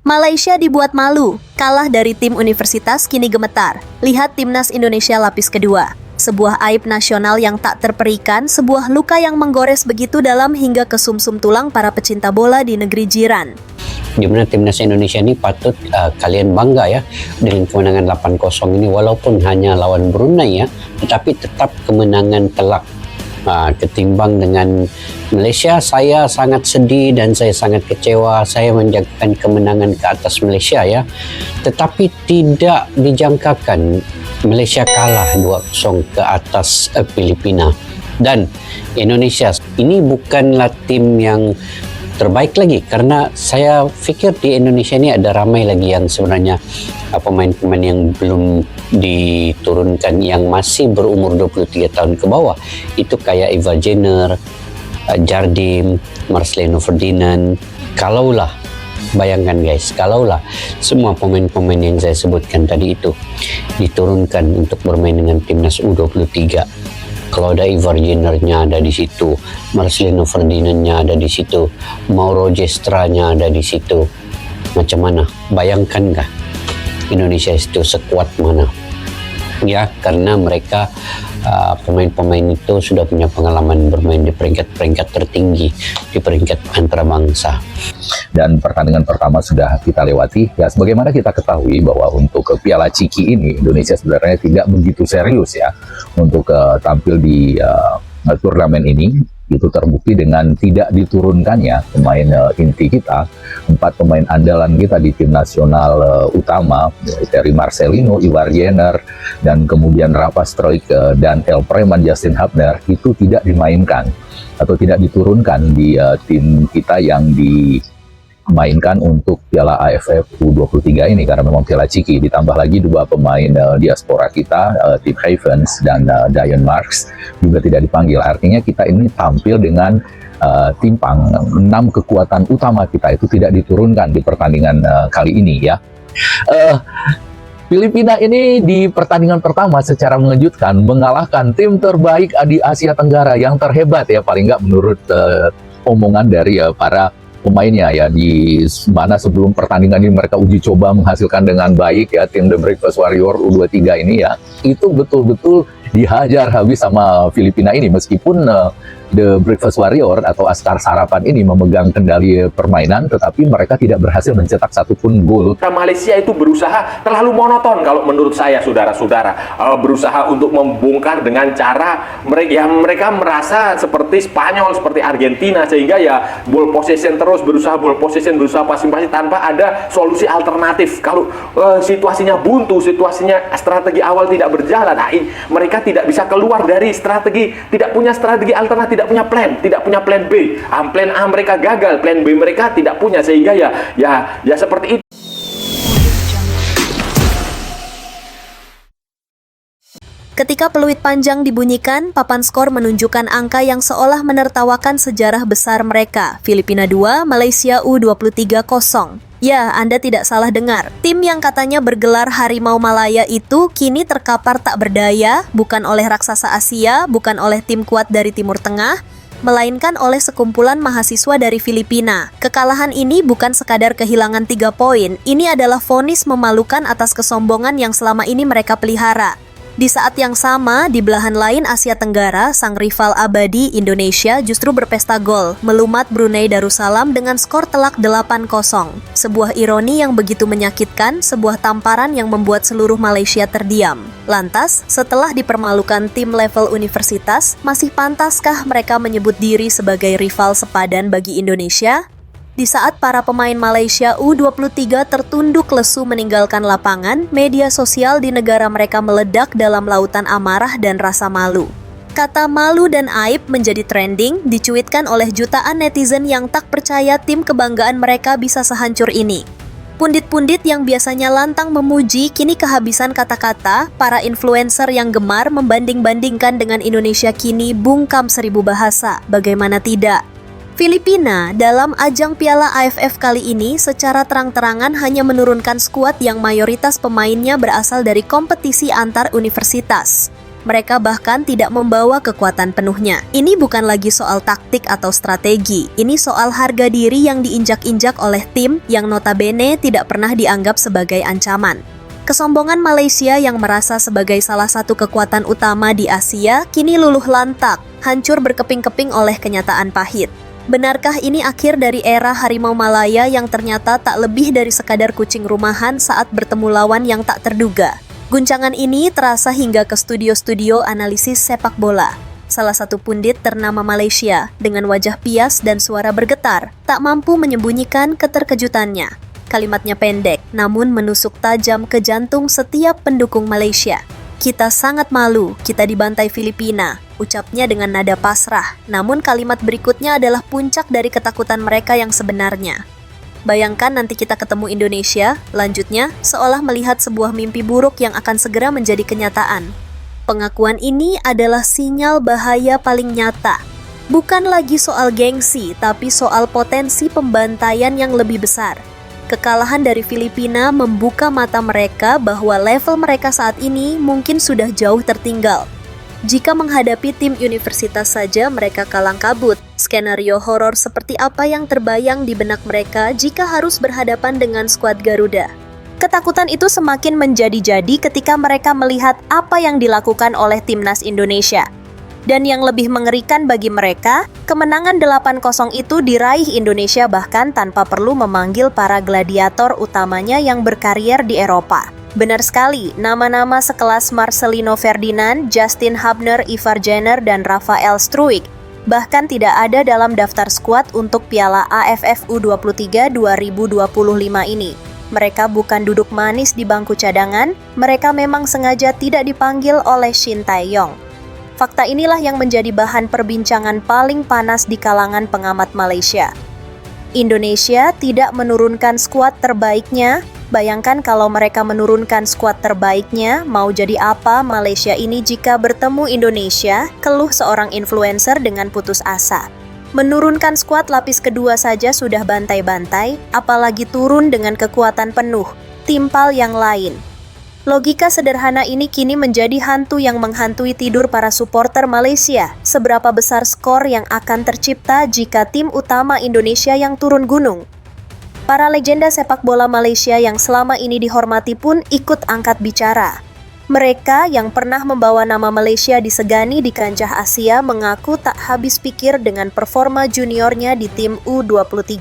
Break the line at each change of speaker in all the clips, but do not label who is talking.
Malaysia dibuat malu, kalah dari tim universitas kini gemetar. Lihat timnas Indonesia lapis kedua. Sebuah aib nasional yang tak terperikan, sebuah luka yang menggores begitu dalam hingga ke sumsum tulang para pecinta bola di negeri jiran.
Di mana timnas Indonesia ini patut kalian bangga ya dengan kemenangan 8-0 ini, walaupun hanya lawan Brunei ya, tetapi tetap kemenangan telak. Ketimbang dengan Malaysia, saya sangat sedih dan saya sangat kecewa. Saya menjadikan kemenangan ke atas Malaysia ya, tetapi tidak dijangkakan Malaysia kalah 2-0 ke atas Filipina. Dan Indonesia ini bukanlah tim yang terbaik lagi, karena saya pikir di Indonesia ini ada ramai lagi yang sebenarnya pemain-pemain yang belum diturunkan, yang masih berumur 23 tahun ke bawah. Itu kayak Ivar Jenner, Jardim, Marcelino Ferdinand. Kalaulah, bayangkan guys, kalaulah semua pemain-pemain yang saya sebutkan tadi itu diturunkan untuk bermain dengan timnas U23. Kalau ada Ivar Jenner-nya ada di situ, Marcelino Ferdinand-nya ada di situ, Mauro Gestra-nya ada di situ. Macam mana? Bayangkan nggak Indonesia itu sekuat mana? Ya, karena mereka pemain-pemain itu sudah punya pengalaman bermain di peringkat-peringkat tertinggi, di peringkat antarabangsa.
Dan pertandingan pertama sudah kita lewati. Ya, sebagaimana kita ketahui bahwa untuk Piala Ciki ini Indonesia sebenarnya tidak begitu serius ya untuk tampil di turnamen ini. Itu terbukti dengan tidak diturunkannya pemain inti kita, 4 pemain andalan kita di tim nasional utama, dari Marcelino, Ivar Jenner, dan kemudian Rafa Struijk dan El Preman Justin Hubner itu tidak dimainkan atau tidak diturunkan di tim kita yang dimainkan untuk Piala AFF U23 ini, karena memang Piala Ciki. Ditambah lagi 2 pemain diaspora kita, Tim Havens dan Dion Marks juga tidak dipanggil. Artinya kita ini tampil dengan timpang. 6 kekuatan utama kita itu tidak diturunkan di pertandingan kali ini ya. Filipina ini di pertandingan pertama secara mengejutkan mengalahkan tim terbaik di Asia Tenggara, yang terhebat ya, paling nggak menurut omongan dari para pemainnya ya, di mana sebelum pertandingan ini mereka uji coba menghasilkan dengan baik ya, tim The Breakfast Warrior U23 ini ya, itu betul-betul dihajar habis sama Filipina ini. Meskipun The Breakfast Warrior atau Askar Sarapan ini memegang kendali permainan, tetapi mereka tidak berhasil mencetak satupun gol.
Malaysia itu berusaha terlalu monoton kalau menurut saya, saudara-saudara. Berusaha untuk membongkar dengan cara mereka merasa seperti Spanyol, seperti Argentina, sehingga ya ball possession terus, berusaha ball possession, berusaha passing-passing tanpa ada solusi alternatif. Kalau situasinya buntu, situasinya strategi awal tidak berjalan, mereka tidak bisa keluar dari strategi, tidak punya strategi alternatif, tidak punya plan B. Plan A mereka gagal, plan B mereka tidak punya, sehingga ya seperti itu.
Ketika peluit panjang dibunyikan, papan skor menunjukkan angka yang seolah menertawakan sejarah besar mereka. Filipina 2, Malaysia U23 0. Ya, Anda tidak salah dengar. Tim yang katanya bergelar Harimau Malaya itu kini terkapar tak berdaya, bukan oleh raksasa Asia, bukan oleh tim kuat dari Timur Tengah, melainkan oleh sekumpulan mahasiswa dari Filipina. Kekalahan ini bukan sekadar kehilangan 3 poin, ini adalah vonis memalukan atas kesombongan yang selama ini mereka pelihara. Di saat yang sama, di belahan lain Asia Tenggara, sang rival abadi Indonesia justru berpesta gol, melumat Brunei Darussalam dengan skor telak 8-0. Sebuah ironi yang begitu menyakitkan, sebuah tamparan yang membuat seluruh Malaysia terdiam. Lantas, setelah dipermalukan tim level universitas, masih pantaskah mereka menyebut diri sebagai rival sepadan bagi Indonesia? Di saat para pemain Malaysia U23 tertunduk lesu meninggalkan lapangan, media sosial di negara mereka meledak dalam lautan amarah dan rasa malu. Kata malu dan aib menjadi trending, dicuitkan oleh jutaan netizen yang tak percaya tim kebanggaan mereka bisa sehancur ini. Pundit-pundit yang biasanya lantang memuji kini kehabisan kata-kata, para influencer yang gemar membanding-bandingkan dengan Indonesia kini bungkam 1000 bahasa, bagaimana tidak? Filipina dalam ajang Piala AFF kali ini secara terang-terangan hanya menurunkan skuad yang mayoritas pemainnya berasal dari kompetisi antar universitas. Mereka bahkan tidak membawa kekuatan penuhnya. Ini bukan lagi soal taktik atau strategi. Ini soal harga diri yang diinjak-injak oleh tim yang notabene tidak pernah dianggap sebagai ancaman. Kesombongan Malaysia yang merasa sebagai salah satu kekuatan utama di Asia kini luluh lantak, hancur berkeping-keping oleh kenyataan pahit. Benarkah ini akhir dari era Harimau Malaya yang ternyata tak lebih dari sekadar kucing rumahan saat bertemu lawan yang tak terduga? Guncangan ini terasa hingga ke studio-studio analisis sepak bola. Salah satu pundit ternama Malaysia dengan wajah pias dan suara bergetar tak mampu menyembunyikan keterkejutannya. Kalimatnya pendek, namun menusuk tajam ke jantung setiap pendukung Malaysia. Kita sangat malu, kita dibantai Filipina, ucapnya dengan nada pasrah. Namun kalimat berikutnya adalah puncak dari ketakutan mereka yang sebenarnya. Bayangkan nanti kita ketemu Indonesia, lanjutnya seolah melihat sebuah mimpi buruk yang akan segera menjadi kenyataan. Pengakuan ini adalah sinyal bahaya paling nyata. Bukan lagi soal gengsi, tapi soal potensi pembantaian yang lebih besar. Kekalahan dari Filipina membuka mata mereka bahwa level mereka saat ini mungkin sudah jauh tertinggal. Jika menghadapi tim universitas saja mereka kalang kabut, skenario horor seperti apa yang terbayang di benak mereka jika harus berhadapan dengan skuad Garuda? Ketakutan itu semakin menjadi-jadi ketika mereka melihat apa yang dilakukan oleh timnas Indonesia. Dan yang lebih mengerikan bagi mereka, kemenangan 8-0 itu diraih Indonesia bahkan tanpa perlu memanggil para gladiator utamanya yang berkarier di Eropa. Benar sekali, nama-nama sekelas Marcelino Ferdinand, Justin Hubner, Ivar Jenner, dan Rafael Struijk bahkan tidak ada dalam daftar skuad untuk Piala AFF U23 2025 ini. Mereka bukan duduk manis di bangku cadangan, mereka memang sengaja tidak dipanggil oleh Shin Tae-yong. Fakta inilah yang menjadi bahan perbincangan paling panas di kalangan pengamat Malaysia. Indonesia tidak menurunkan skuad terbaiknya. Bayangkan kalau mereka menurunkan skuad terbaiknya, mau jadi apa Malaysia ini jika bertemu Indonesia, keluh seorang influencer dengan putus asa. Menurunkan skuad lapis kedua saja sudah bantai-bantai, apalagi turun dengan kekuatan penuh, timpal yang lain. Logika sederhana ini kini menjadi hantu yang menghantui tidur para supporter Malaysia. Seberapa besar skor yang akan tercipta jika tim utama Indonesia yang turun gunung? Para legenda sepak bola Malaysia yang selama ini dihormati pun ikut angkat bicara. Mereka yang pernah membawa nama Malaysia disegani di kancah Asia mengaku tak habis pikir dengan performa juniornya di tim U23.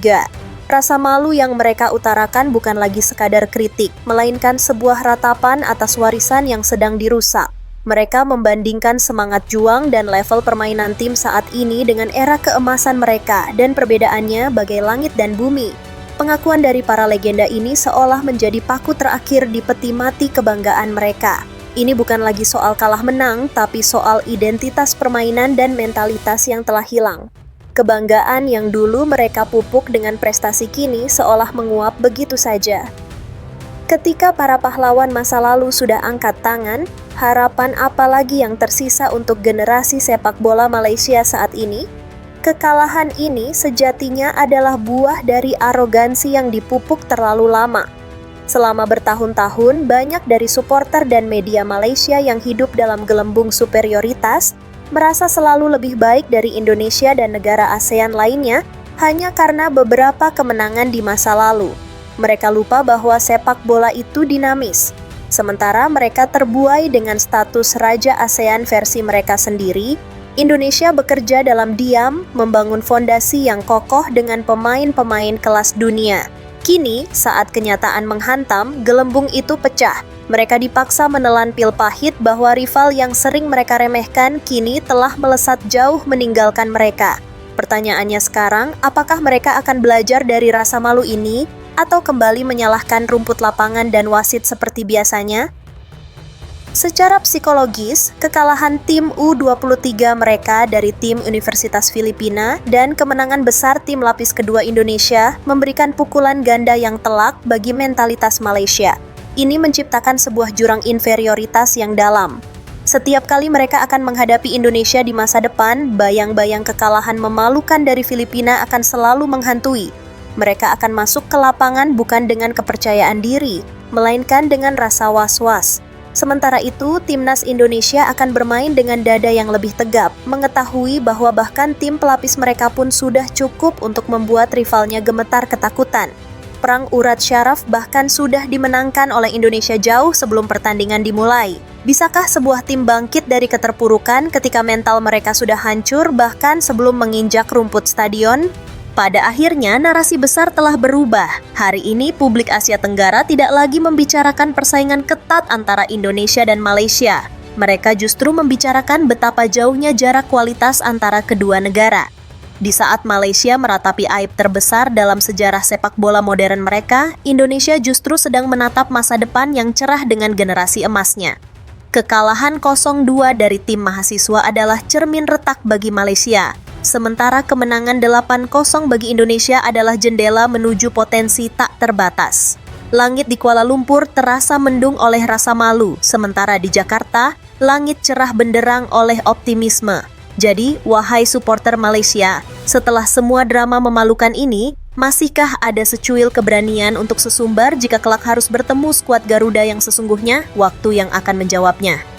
Rasa malu yang mereka utarakan bukan lagi sekadar kritik, melainkan sebuah ratapan atas warisan yang sedang dirusak. Mereka membandingkan semangat juang dan level permainan tim saat ini dengan era keemasan mereka, dan perbedaannya bagai langit dan bumi. Pengakuan dari para legenda ini seolah menjadi paku terakhir di peti mati kebanggaan mereka. Ini bukan lagi soal kalah menang, tapi soal identitas permainan dan mentalitas yang telah hilang. Kebanggaan yang dulu mereka pupuk dengan prestasi kini seolah menguap begitu saja. Ketika para pahlawan masa lalu sudah angkat tangan, harapan apa lagi yang tersisa untuk generasi sepak bola Malaysia saat ini? Kekalahan ini sejatinya adalah buah dari arogansi yang dipupuk terlalu lama. Selama bertahun-tahun, banyak dari supporter dan media Malaysia yang hidup dalam gelembung superioritas merasa selalu lebih baik dari Indonesia dan negara ASEAN lainnya hanya karena beberapa kemenangan di masa lalu. Mereka lupa bahwa sepak bola itu dinamis. Sementara mereka terbuai dengan status Raja ASEAN versi mereka sendiri, Indonesia bekerja dalam diam, membangun fondasi yang kokoh dengan pemain-pemain kelas dunia. Kini, saat kenyataan menghantam, gelembung itu pecah. Mereka dipaksa menelan pil pahit bahwa rival yang sering mereka remehkan kini telah melesat jauh meninggalkan mereka. Pertanyaannya sekarang, apakah mereka akan belajar dari rasa malu ini atau kembali menyalahkan rumput lapangan dan wasit seperti biasanya? Secara psikologis, kekalahan tim U23 mereka dari tim Universitas Filipina dan kemenangan besar tim lapis kedua Indonesia memberikan pukulan ganda yang telak bagi mentalitas Malaysia. Ini menciptakan sebuah jurang inferioritas yang dalam. Setiap kali mereka akan menghadapi Indonesia di masa depan, bayang-bayang kekalahan memalukan dari Filipina akan selalu menghantui. Mereka akan masuk ke lapangan bukan dengan kepercayaan diri, melainkan dengan rasa was-was. Sementara itu, timnas Indonesia akan bermain dengan dada yang lebih tegap, mengetahui bahwa bahkan tim pelapis mereka pun sudah cukup untuk membuat rivalnya gemetar ketakutan. Perang urat syaraf bahkan sudah dimenangkan oleh Indonesia jauh sebelum pertandingan dimulai. Bisakah sebuah tim bangkit dari keterpurukan ketika mental mereka sudah hancur bahkan sebelum menginjak rumput stadion? Pada akhirnya, narasi besar telah berubah. Hari ini, publik Asia Tenggara tidak lagi membicarakan persaingan ketat antara Indonesia dan Malaysia. Mereka justru membicarakan betapa jauhnya jarak kualitas antara kedua negara. Di saat Malaysia meratapi aib terbesar dalam sejarah sepak bola modern mereka, Indonesia justru sedang menatap masa depan yang cerah dengan generasi emasnya. Kekalahan 0-2 dari tim mahasiswa adalah cermin retak bagi Malaysia. Sementara kemenangan 8-0 bagi Indonesia adalah jendela menuju potensi tak terbatas. Langit di Kuala Lumpur terasa mendung oleh rasa malu, sementara di Jakarta, langit cerah benderang oleh optimisme. Jadi, wahai supporter Malaysia, setelah semua drama memalukan ini, masihkah ada secuil keberanian untuk sesumbar jika kelak harus bertemu skuad Garuda yang sesungguhnya? Waktu yang akan menjawabnya.